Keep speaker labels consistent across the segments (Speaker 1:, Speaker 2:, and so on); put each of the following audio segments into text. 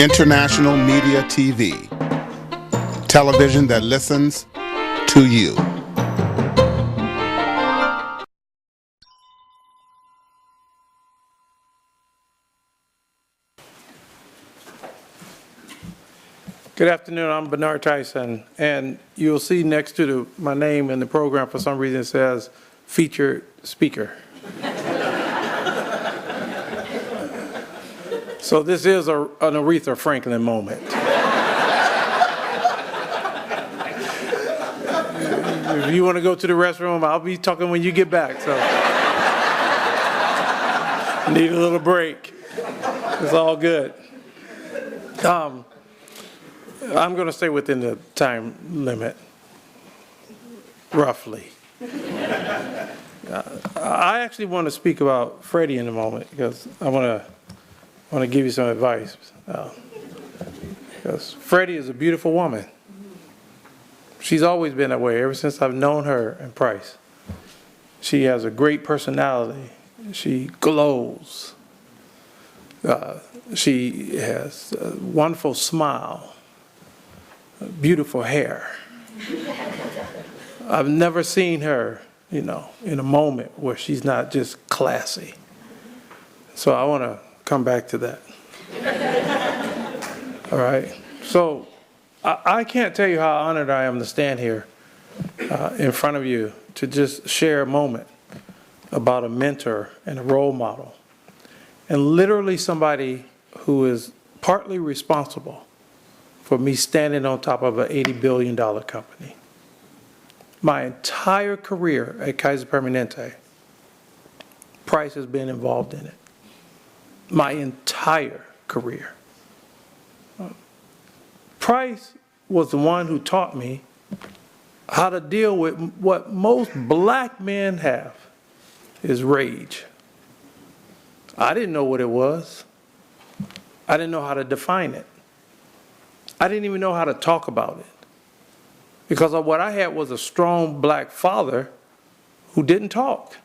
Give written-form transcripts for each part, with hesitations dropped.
Speaker 1: International Media TV. Television that listens to you.
Speaker 2: Good afternoon, I'm Bernard Tyson, and you'll see next to my name in the program for some reason it says featured speaker. So this is an Aretha Franklin moment. If you want to go to the restroom, I'll be talking when you get back, so. Need a little break. It's all good. I'm going to stay within the time limit, roughly. I actually want to speak about Freddie in a moment because I want to give you some advice. Because Freddie is a beautiful woman. She's always been that way ever since I've known her and Price. She has a great personality. She glows. She has a wonderful smile. Beautiful hair. I've never seen her, in a moment where she's not just classy. So I want to come back to that. All right. So I can't tell you how honored I am to stand here in front of you to just share a moment about a mentor and a role model, and literally somebody who is partly responsible for me standing on top of an $80 billion company. My entire career at Kaiser Permanente, Price has been involved in it. My entire career. Price was the one who taught me how to deal with what most black men have, is rage. I didn't know what it was. I didn't know how to define it. I didn't even know how to talk about it. Because of what I had was a strong black father who didn't talk.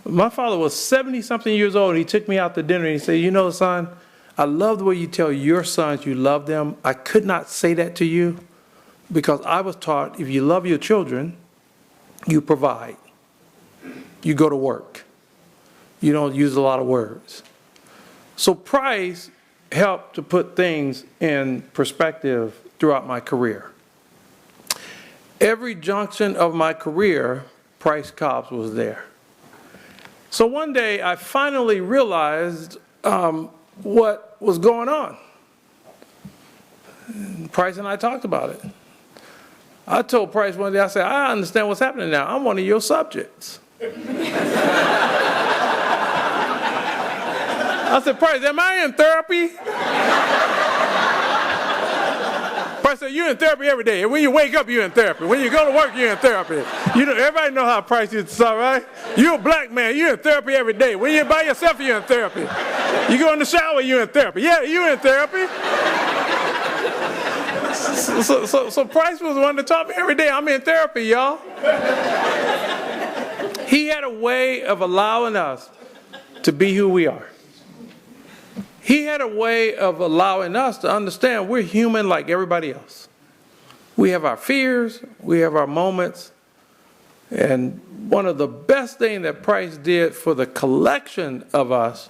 Speaker 2: My father was 70-something years old, and he took me out to dinner, and he said, son, I love the way you tell your sons you love them. I could not say that to you because I was taught if you love your children, you provide. You go to work. You don't use a lot of words. So Price helped to put things in perspective throughout my career. Every junction of my career, Price Cobbs was there. So one day I finally realized what was going on. And Price and I talked about it. I told Price one day, I said, I understand what's happening now. I'm one of your subjects. I said, Price, am I in therapy? Price said, you're in therapy every day. And when you wake up, you're in therapy. When you go to work, you're in therapy. Everybody know how Price used to talk, right? You're a black man, you're in therapy every day. When you're by yourself, you're in therapy. You go in the shower, you're in therapy. Yeah, you're in therapy. So Price was the one that taught me every day, I'm in therapy, y'all. He had a way of allowing us to be who we are. He had a way of allowing us to understand we're human like everybody else. We have our fears, we have our moments, and one of the best things that Price did for the collection of us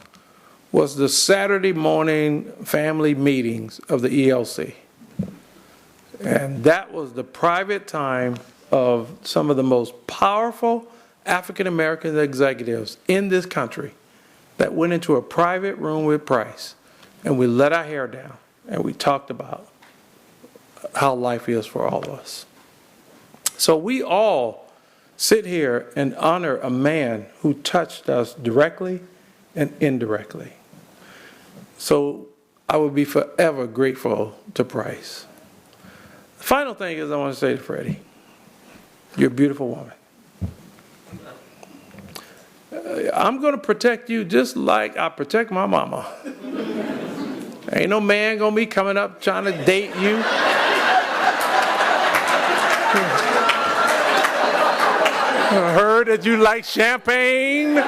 Speaker 2: was the Saturday morning family meetings of the ELC. And that was the private time of some of the most powerful African American executives in this country that went into a private room with Price, and we let our hair down, and we talked about how life is for all of us. So we all sit here and honor a man who touched us directly and indirectly. So I would be forever grateful to Price. The final thing is I want to say to Freddie, you're a beautiful woman. I'm going to protect you just like I protect my mama. Ain't no man going to be coming up trying to date you. I heard that you like champagne.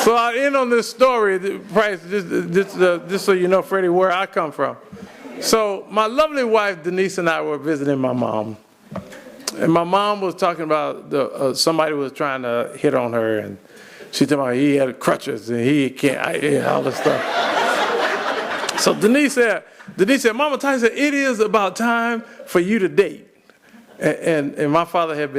Speaker 2: So I end on this story, just so you know, Freddie, where I come from. So my lovely wife, Denise, and I were visiting my mom. And my mom was talking about somebody was trying to hit on her, and she told me he had crutches and he can't, all this stuff. So Denise said, Mama Tyson, it is about time for you to date. And my father had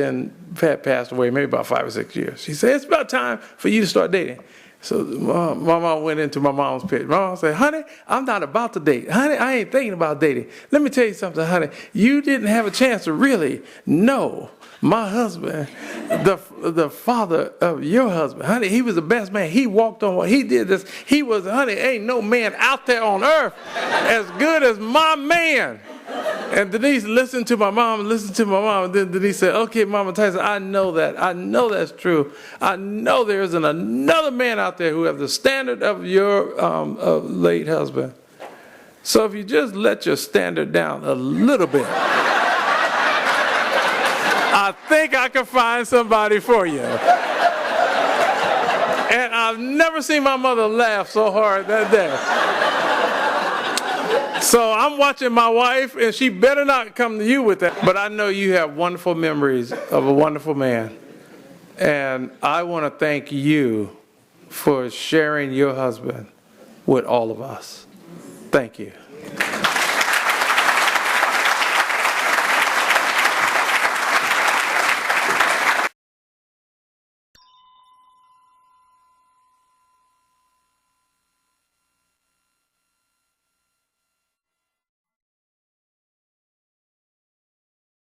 Speaker 2: passed away maybe about 5 or 6 years. She said, it's about time for you to start dating. So my mom went into my mom's pit. My mom said, honey, I'm not about to date. Honey, I ain't thinking about dating. Let me tell you something, honey. You didn't have a chance to really know my husband, the father of your husband. Honey, he was the best man. He walked on what he did this. He was, honey, ain't no man out there on earth as good as my man. And Denise listened to my mom, and then Denise said, okay, Mama Tyson, I know that. I know that's true. I know there isn't another man out there who has the standard of your late husband. So if you just let your standard down a little bit, I think I can find somebody for you. And I've never seen my mother laugh so hard that day. So I'm watching my wife, and she better not come to you with that. But I know you have wonderful memories of a wonderful man. And I want to thank you for sharing your husband with all of us. Thank you.